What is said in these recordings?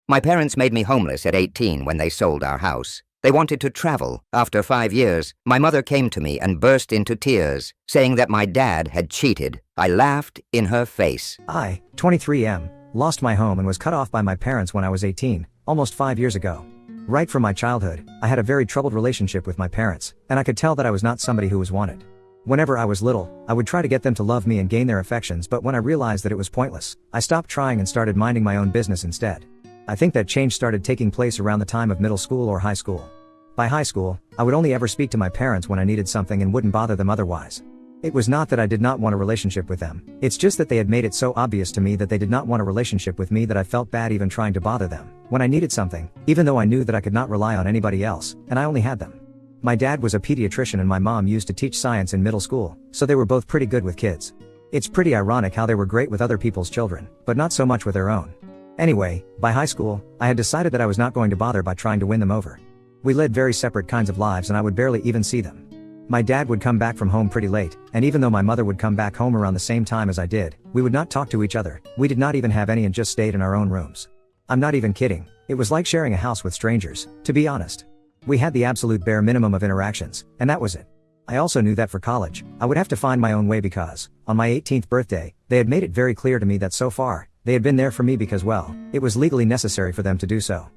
My parents made me homeless at 18 when they sold our house. They wanted to travel. After 5 years, my mother came to me and burst into tears, saying that my dad had cheated. I laughed in her face. I, 23M, lost my home and was cut off by my parents when I was 18, almost 5 years ago. Right from my childhood, I had a very troubled relationship with my parents, and I could tell that I was not somebody who was wanted. Whenever I was little, I would try to get them to love me and gain their affections, but when I realized that it was pointless, I stopped trying and started minding my own business instead. I think that change started taking place around the time of middle school or high school. By high school, I would only ever speak to my parents when I needed something and wouldn't bother them otherwise. It was not that I did not want a relationship with them, it's just that they had made it so obvious to me that they did not want a relationship with me that I felt bad even trying to bother them when I needed something, even though I knew that I could not rely on anybody else, and I only had them. My dad was a pediatrician and my mom used to teach science in middle school, so they were both pretty good with kids. It's pretty ironic how they were great with other people's children, but not so much with their own. Anyway, by high school, I had decided that I was not going to bother by trying to win them over. We led very separate kinds of lives and I would barely even see them. My dad would come back from home pretty late, and even though my mother would come back home around the same time as I did, we would not talk to each other. We did not even have any and just stayed in our own rooms. I'm not even kidding, it was like sharing a house with strangers, to be honest. We had the absolute bare minimum of interactions, and that was it. I also knew that for college, I would have to find my own way because, on my 18th birthday, they had made it very clear to me that so far, they had been there for me because, well, it was legally necessary for them to do so.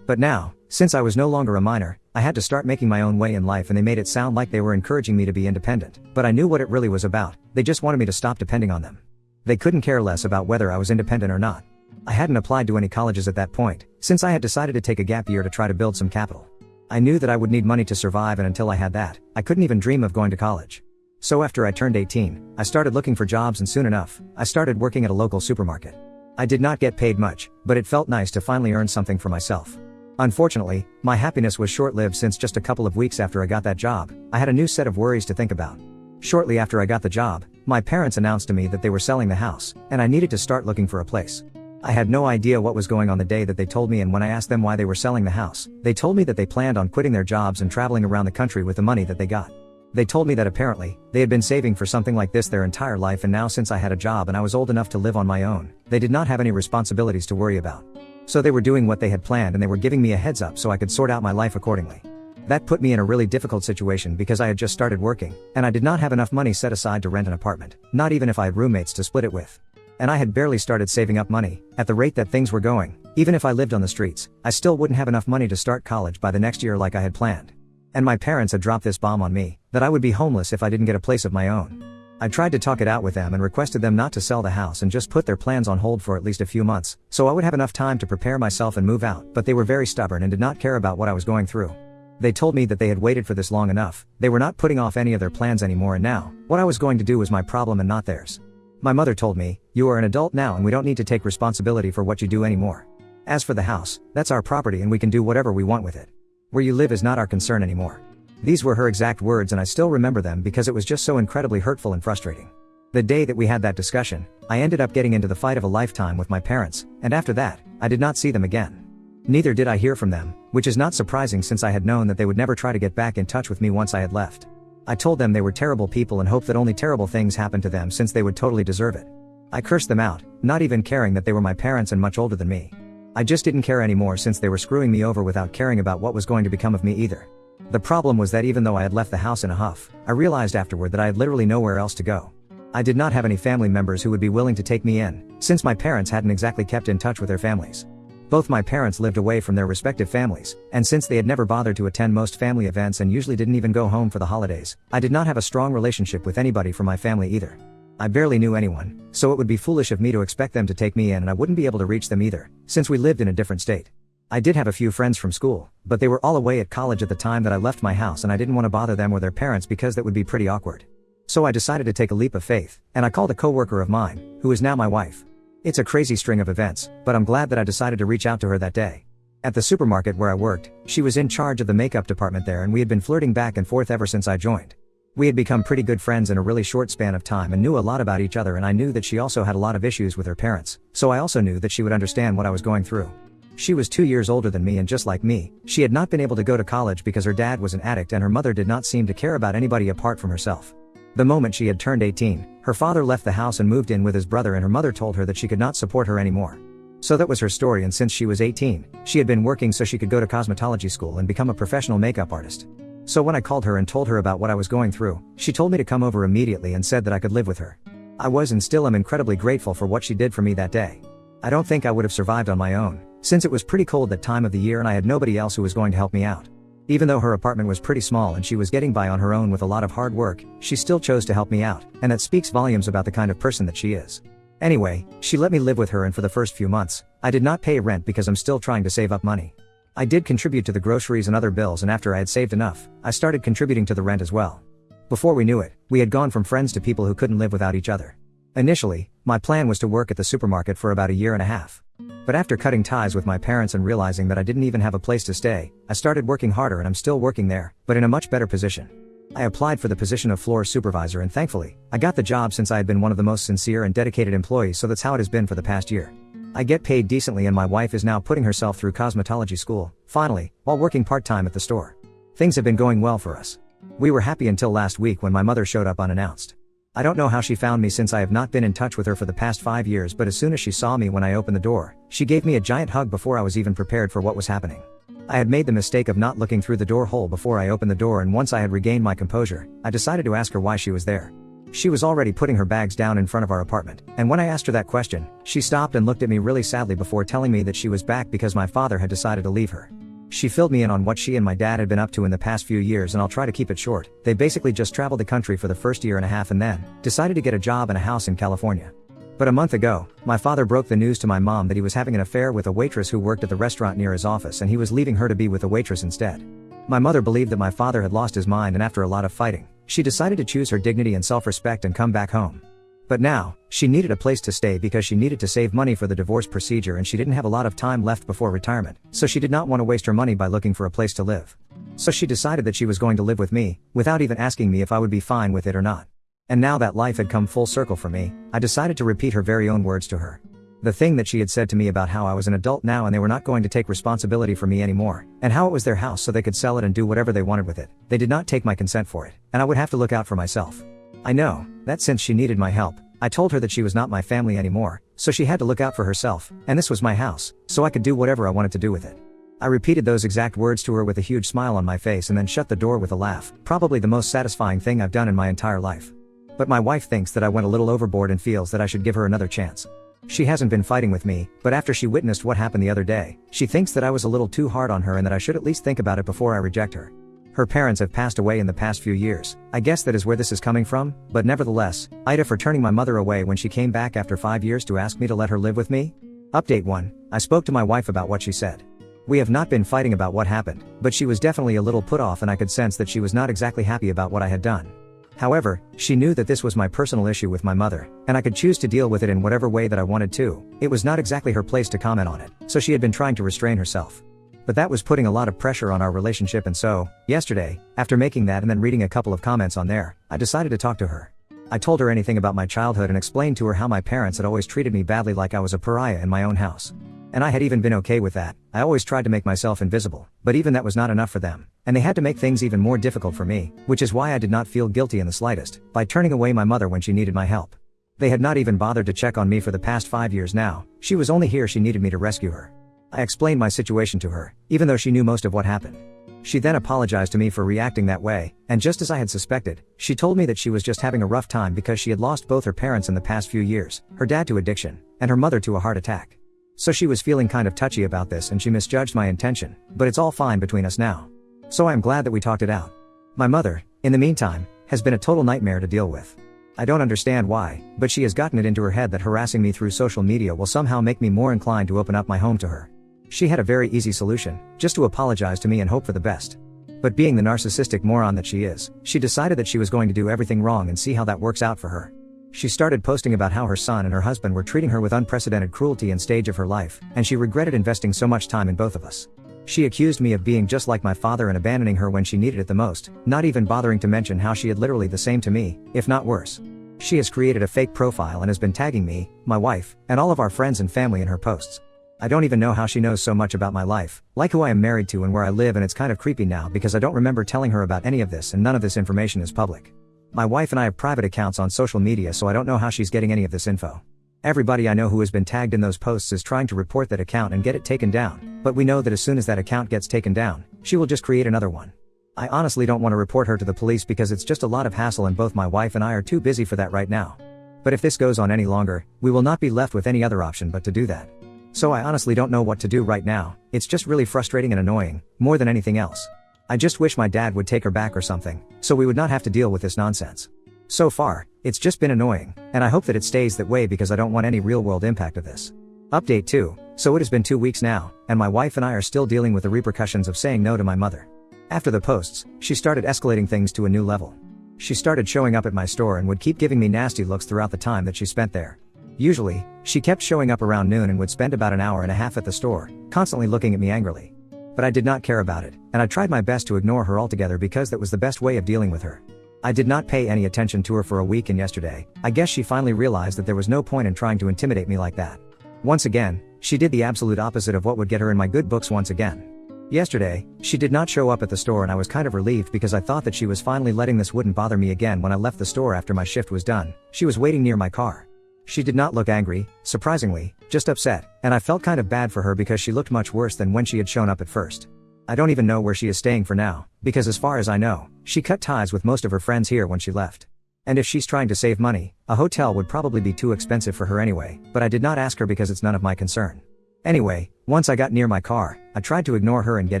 But now, since I was no longer a minor, I had to start making my own way in life, and they made it sound like they were encouraging me to be independent, but I knew what it really was about. They just wanted me to stop depending on them. They couldn't care less about whether I was independent or not. I hadn't applied to any colleges at that point, since I had decided to take a gap year to try to build some capital. I knew that I would need money to survive, and until I had that, I couldn't even dream of going to college. So after I turned 18, I started looking for jobs, and soon enough, I started working at a local supermarket. I did not get paid much, but it felt nice to finally earn something for myself. Unfortunately, my happiness was short-lived, since just a couple of weeks after I got that job, I had a new set of worries to think about. Shortly after I got the job, my parents announced to me that they were selling the house, and I needed to start looking for a place. I had no idea what was going on the day that they told me, and when I asked them why they were selling the house, they told me that they planned on quitting their jobs and traveling around the country with the money that they got. They told me that apparently, they had been saving for something like this their entire life, and now since I had a job and I was old enough to live on my own, they did not have any responsibilities to worry about. So they were doing what they had planned, and they were giving me a heads up so I could sort out my life accordingly. That put me in a really difficult situation because I had just started working, and I did not have enough money set aside to rent an apartment, not even if I had roommates to split it with. And I had barely started saving up money. At the rate that things were going, even if I lived on the streets, I still wouldn't have enough money to start college by the next year like I had planned. And my parents had dropped this bomb on me, that I would be homeless if I didn't get a place of my own. I tried to talk it out with them and requested them not to sell the house and just put their plans on hold for at least a few months, so I would have enough time to prepare myself and move out, but they were very stubborn and did not care about what I was going through. They told me that they had waited for this long enough, they were not putting off any of their plans anymore, and now, what I was going to do was my problem and not theirs. My mother told me, "You are an adult now and we don't need to take responsibility for what you do anymore. As for the house, that's our property and we can do whatever we want with it. Where you live is not our concern anymore." These were her exact words, and I still remember them because it was just so incredibly hurtful and frustrating. The day that we had that discussion, I ended up getting into the fight of a lifetime with my parents, and after that, I did not see them again. Neither did I hear from them, which is not surprising since I had known that they would never try to get back in touch with me once I had left. I told them they were terrible people and hoped that only terrible things happened to them since they would totally deserve it. I cursed them out, not even caring that they were my parents and much older than me. I just didn't care anymore since they were screwing me over without caring about what was going to become of me either. The problem was that even though I had left the house in a huff, I realized afterward that I had literally nowhere else to go. I did not have any family members who would be willing to take me in, since my parents hadn't exactly kept in touch with their families. Both my parents lived away from their respective families, and since they had never bothered to attend most family events and usually didn't even go home for the holidays, I did not have a strong relationship with anybody from my family either. I barely knew anyone, so it would be foolish of me to expect them to take me in, and I wouldn't be able to reach them either, since we lived in a different state. I did have a few friends from school, but they were all away at college at the time that I left my house, and I didn't want to bother them or their parents because that would be pretty awkward. So I decided to take a leap of faith, and I called a coworker of mine, who is now my wife. It's a crazy string of events, but I'm glad that I decided to reach out to her that day. At the supermarket where I worked, she was in charge of the makeup department there, and we had been flirting back and forth ever since I joined. We had become pretty good friends in a really short span of time and knew a lot about each other, and I knew that she also had a lot of issues with her parents, so I also knew that she would understand what I was going through. She was 2 years older than me, and just like me, she had not been able to go to college because her dad was an addict and her mother did not seem to care about anybody apart from herself. The moment she had turned 18, her father left the house and moved in with his brother, and her mother told her that she could not support her anymore. So that was her story, and since she was 18, she had been working so she could go to cosmetology school and become a professional makeup artist. So when I called her and told her about what I was going through, she told me to come over immediately and said that I could live with her. I was and still am incredibly grateful for what she did for me that day. I don't think I would have survived on my own, since it was pretty cold that time of the year and I had nobody else who was going to help me out. Even though her apartment was pretty small and she was getting by on her own with a lot of hard work, she still chose to help me out, and that speaks volumes about the kind of person that she is. Anyway, she let me live with her, and for the first few months, I did not pay rent because I'm still trying to save up money. I did contribute to the groceries and other bills, and after I had saved enough, I started contributing to the rent as well. Before we knew it, we had gone from friends to people who couldn't live without each other. Initially, my plan was to work at the supermarket for about a year and a half. But after cutting ties with my parents and realizing that I didn't even have a place to stay, I started working harder, and I'm still working there, but in a much better position. I applied for the position of floor supervisor, and thankfully, I got the job since I had been one of the most sincere and dedicated employees, so that's how it has been for the past year. I get paid decently, and my wife is now putting herself through cosmetology school, finally, while working part-time at the store. Things have been going well for us. We were happy until last week when my mother showed up unannounced. I don't know how she found me since I have not been in touch with her for the past 5 years, but as soon as she saw me when I opened the door, she gave me a giant hug before I was even prepared for what was happening. I had made the mistake of not looking through the door hole before I opened the door, and once I had regained my composure, I decided to ask her why she was there. She was already putting her bags down in front of our apartment, and when I asked her that question, she stopped and looked at me really sadly before telling me that she was back because my father had decided to leave her. She filled me in on what she and my dad had been up to in the past few years, and I'll try to keep it short. They basically just traveled the country for the first year and a half and then decided to get a job and a house in California. But a month ago, my father broke the news to my mom that he was having an affair with a waitress who worked at the restaurant near his office, and he was leaving her to be with a waitress instead. My mother believed that my father had lost his mind, and after a lot of fighting, she decided to choose her dignity and self-respect and come back home. But now, she needed a place to stay because she needed to save money for the divorce procedure, and she didn't have a lot of time left before retirement, so she did not want to waste her money by looking for a place to live. So she decided that she was going to live with me, without even asking me if I would be fine with it or not. And now that life had come full circle for me, I decided to repeat her very own words to her. The thing that she had said to me about how I was an adult now and they were not going to take responsibility for me anymore, and how it was their house so they could sell it and do whatever they wanted with it. They did not take my consent for it, and I would have to look out for myself. I know that since she needed my help, I told her that she was not my family anymore, so she had to look out for herself, and this was my house, so I could do whatever I wanted to do with it. I repeated those exact words to her with a huge smile on my face and then shut the door with a laugh, probably the most satisfying thing I've done in my entire life. But my wife thinks that I went a little overboard and feels that I should give her another chance. She hasn't been fighting with me, but after she witnessed what happened the other day, she thinks that I was a little too hard on her and that I should at least think about it before I reject her. Her parents have passed away in the past few years. I guess that is where this is coming from, but nevertheless, Ida for turning my mother away when she came back after 5 years to ask me to let her live with me? Update 1. I spoke to my wife about what she said. We have not been fighting about what happened, but she was definitely a little put off and I could sense that she was not exactly happy about what I had done. However, she knew that this was my personal issue with my mother, and I could choose to deal with it in whatever way that I wanted to. It was not exactly her place to comment on it, so she had been trying to restrain herself. But that was putting a lot of pressure on our relationship, and so, yesterday, after making that and then reading a couple of comments on there, I decided to talk to her. I told her anything about my childhood and explained to her how my parents had always treated me badly, like I was a pariah in my own house. And I had even been okay with that. I always tried to make myself invisible, but even that was not enough for them, and they had to make things even more difficult for me, which is why I did not feel guilty in the slightest, by turning away my mother when she needed my help. They had not even bothered to check on me for the past 5 years now. She was only here she needed me to rescue her. I explained my situation to her, even though she knew most of what happened. She then apologized to me for reacting that way, and just as I had suspected, she told me that she was just having a rough time because she had lost both her parents in the past few years, her dad to addiction, and her mother to a heart attack. So she was feeling kind of touchy about this and she misjudged my intention, but it's all fine between us now. So I am glad that we talked it out. My mother, in the meantime, has been a total nightmare to deal with. I don't understand why, but she has gotten it into her head that harassing me through social media will somehow make me more inclined to open up my home to her. She had a very easy solution, just to apologize to me and hope for the best. But being the narcissistic moron that she is, she decided that she was going to do everything wrong and see how that works out for her. She started posting about how her son and her husband were treating her with unprecedented cruelty and stage of her life, and she regretted investing so much time in both of us. She accused me of being just like my father and abandoning her when she needed it the most, not even bothering to mention how she had literally the same to me, if not worse. She has created a fake profile and has been tagging me, my wife, and all of our friends and family in her posts. I don't even know how she knows so much about my life, like who I am married to and where I live, and it's kind of creepy now because I don't remember telling her about any of this and none of this information is public. My wife and I have private accounts on social media, so I don't know how she's getting any of this info. Everybody I know who has been tagged in those posts is trying to report that account and get it taken down, but we know that as soon as that account gets taken down, she will just create another one. I honestly don't want to report her to the police because it's just a lot of hassle and both my wife and I are too busy for that right now. But if this goes on any longer, we will not be left with any other option but to do that. So I honestly don't know what to do right now. It's just really frustrating and annoying, more than anything else. I just wish my dad would take her back or something, so we would not have to deal with this nonsense. So far, it's just been annoying, and I hope that it stays that way because I don't want any real-world impact of this. Update 2. So it has been 2 weeks now, and my wife and I are still dealing with the repercussions of saying no to my mother. After the posts, she started escalating things to a new level. She started showing up at my store and would keep giving me nasty looks throughout the time that she spent there. Usually, she kept showing up around noon and would spend about an hour and a half at the store, constantly looking at me angrily. But I did not care about it, and I tried my best to ignore her altogether because that was the best way of dealing with her. I did not pay any attention to her for a week, and yesterday, I guess she finally realized that there was no point in trying to intimidate me like that. Once again, she did the absolute opposite of what would get her in my good books once again. Yesterday, she did not show up at the store and I was kind of relieved because I thought that she was finally letting this wouldn't bother me again. When I left the store after my shift was done, she was waiting near my car. She did not look angry, surprisingly, just upset, and I felt kind of bad for her because she looked much worse than when she had shown up at first. I don't even know where she is staying for now, because as far as I know, she cut ties with most of her friends here when she left. And if she's trying to save money, a hotel would probably be too expensive for her anyway, but I did not ask her because it's none of my concern. Anyway, once I got near my car, I tried to ignore her and get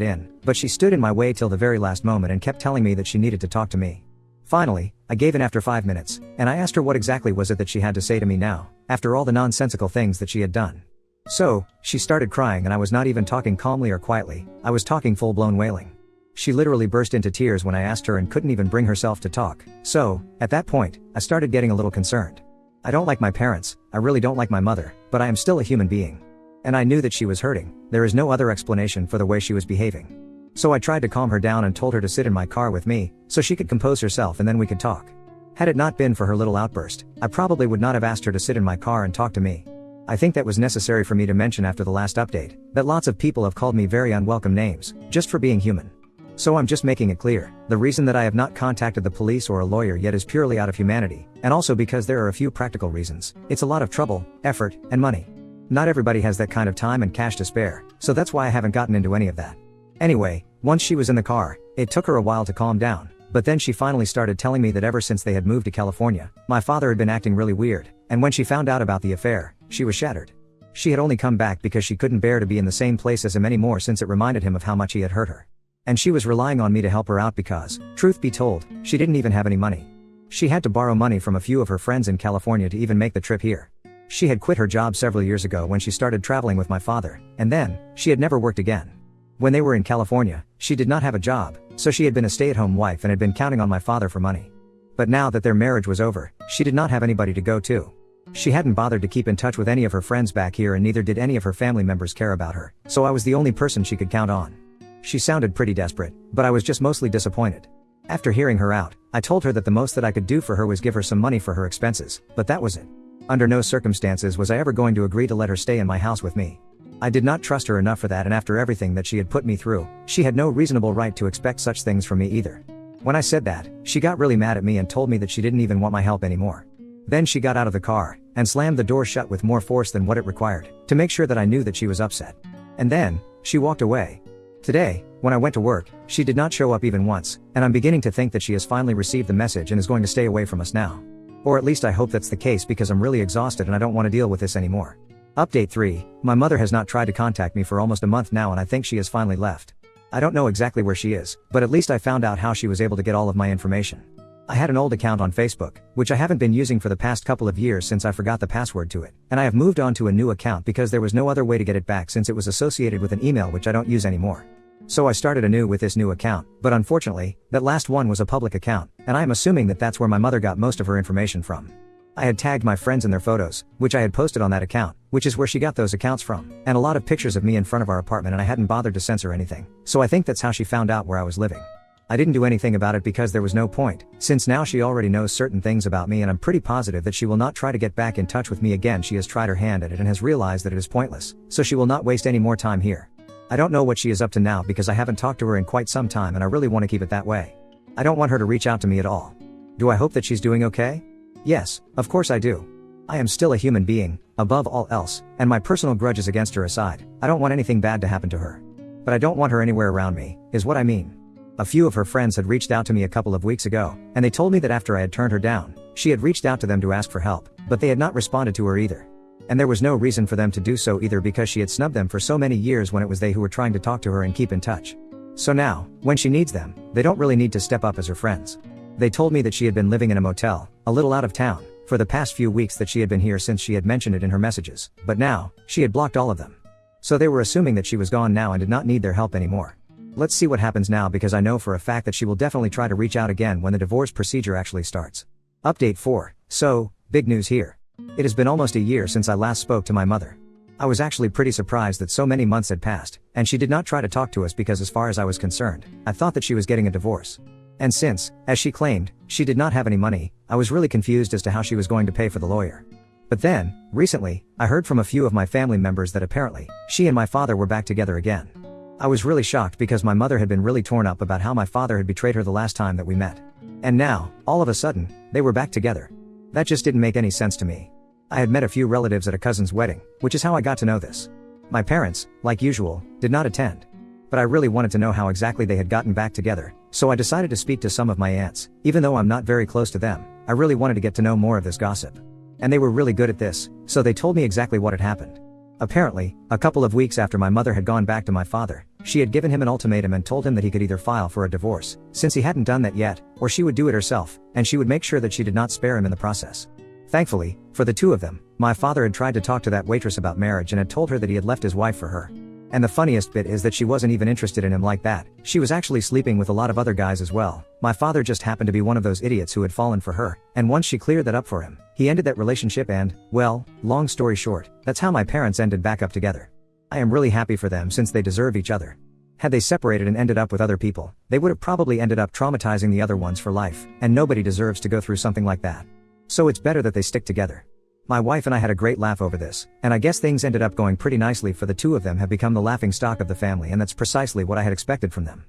in, but she stood in my way till the very last moment and kept telling me that she needed to talk to me. Finally, I gave in after 5 minutes, and I asked her what exactly was it that she had to say to me now, after all the nonsensical things that she had done. So, she started crying and I was not even talking calmly or quietly, I was talking full-blown wailing. She literally burst into tears when I asked her and couldn't even bring herself to talk, so, at that point, I started getting a little concerned. I don't like my parents, I really don't like my mother, but I am still a human being. And I knew that she was hurting, there is no other explanation for the way she was behaving. So I tried to calm her down and told her to sit in my car with me, so she could compose herself and then we could talk. Had it not been for her little outburst, I probably would not have asked her to sit in my car and talk to me. I think that was necessary for me to mention after the last update, that lots of people have called me very unwelcome names, just for being human. So I'm just making it clear, the reason that I have not contacted the police or a lawyer yet is purely out of humanity, and also because there are a few practical reasons. It's a lot of trouble, effort, and money. Not everybody has that kind of time and cash to spare, so that's why I haven't gotten into any of that. Anyway, once she was in the car, it took her a while to calm down, but then she finally started telling me that ever since they had moved to California, my father had been acting really weird, and when she found out about the affair, she was shattered. She had only come back because she couldn't bear to be in the same place as him anymore since it reminded him of how much he had hurt her. And she was relying on me to help her out because, truth be told, she didn't even have any money. She had to borrow money from a few of her friends in California to even make the trip here. She had quit her job several years ago when she started traveling with my father, and then, she had never worked again. When they were in California, she did not have a job, so she had been a stay-at-home wife and had been counting on my father for money. But now that their marriage was over, she did not have anybody to go to. She hadn't bothered to keep in touch with any of her friends back here and neither did any of her family members care about her, so I was the only person she could count on. She sounded pretty desperate, but I was just mostly disappointed. After hearing her out, I told her that the most that I could do for her was give her some money for her expenses, but that was it. Under no circumstances was I ever going to agree to let her stay in my house with me. I did not trust her enough for that, and after everything that she had put me through, she had no reasonable right to expect such things from me either. When I said that, she got really mad at me and told me that she didn't even want my help anymore. Then she got out of the car, and slammed the door shut with more force than what it required, to make sure that I knew that she was upset. And then, she walked away. Today, when I went to work, she did not show up even once, and I'm beginning to think that she has finally received the message and is going to stay away from us now. Or at least I hope that's the case because I'm really exhausted and I don't want to deal with this anymore. Update 3, my mother has not tried to contact me for almost a month now and I think she has finally left. I don't know exactly where she is, but at least I found out how she was able to get all of my information. I had an old account on Facebook, which I haven't been using for the past couple of years since I forgot the password to it, and I have moved on to a new account because there was no other way to get it back since it was associated with an email which I don't use anymore. So I started anew with this new account, but unfortunately, that last one was a public account, and I am assuming that that's where my mother got most of her information from. I had tagged my friends in their photos, which I had posted on that account, which is where she got those accounts from, and a lot of pictures of me in front of our apartment, and I hadn't bothered to censor anything, so I think that's how she found out where I was living. I didn't do anything about it because there was no point, since now she already knows certain things about me and I'm pretty positive that she will not try to get back in touch with me again. She has tried her hand at it and has realized that it is pointless, so she will not waste any more time here. I don't know what she is up to now because I haven't talked to her in quite some time and I really want to keep it that way. I don't want her to reach out to me at all. Do I hope that she's doing okay? Yes, of course I do. I am still a human being, above all else, and my personal grudges against her aside, I don't want anything bad to happen to her. But I don't want her anywhere around me, is what I mean. A few of her friends had reached out to me a couple of weeks ago, and they told me that after I had turned her down, she had reached out to them to ask for help, but they had not responded to her either. And there was no reason for them to do so either because she had snubbed them for so many years when it was they who were trying to talk to her and keep in touch. So now, when she needs them, they don't really need to step up as her friends. They told me that she had been living in a motel, a little out of town, for the past few weeks, that she had been here since she had mentioned it in her messages, but now, she had blocked all of them. So they were assuming that she was gone now and did not need their help anymore. Let's see what happens now, because I know for a fact that she will definitely try to reach out again when the divorce procedure actually starts. Update 4. So, big news here. It has been almost a year since I last spoke to my mother. I was actually pretty surprised that so many months had passed, and she did not try to talk to us because as far as I was concerned, I thought that she was getting a divorce. And since, as she claimed, she did not have any money, I was really confused as to how she was going to pay for the lawyer. But then, recently, I heard from a few of my family members that apparently, she and my father were back together again. I was really shocked because my mother had been really torn up about how my father had betrayed her the last time that we met. And now, all of a sudden, they were back together. That just didn't make any sense to me. I had met a few relatives at a cousin's wedding, which is how I got to know this. My parents, like usual, did not attend. But I really wanted to know how exactly they had gotten back together, so I decided to speak to some of my aunts. Even though I'm not very close to them, I really wanted to get to know more of this gossip. And they were really good at this, so they told me exactly what had happened. Apparently, a couple of weeks after my mother had gone back to my father, she had given him an ultimatum and told him that he could either file for a divorce, since he hadn't done that yet, or she would do it herself, and she would make sure that she did not spare him in the process. Thankfully, for the two of them, my father had tried to talk to that waitress about marriage and had told her that he had left his wife for her. And the funniest bit is that she wasn't even interested in him like that. She was actually sleeping with a lot of other guys as well. My father just happened to be one of those idiots who had fallen for her, and once she cleared that up for him, he ended that relationship and, well, long story short, that's how my parents ended back up together. I am really happy for them since they deserve each other. Had they separated and ended up with other people, they would have probably ended up traumatizing the other ones for life, and nobody deserves to go through something like that. So it's better that they stick together. My wife and I had a great laugh over this, and I guess things ended up going pretty nicely for the two of them have become the laughing stock of the family, and that's precisely what I had expected from them.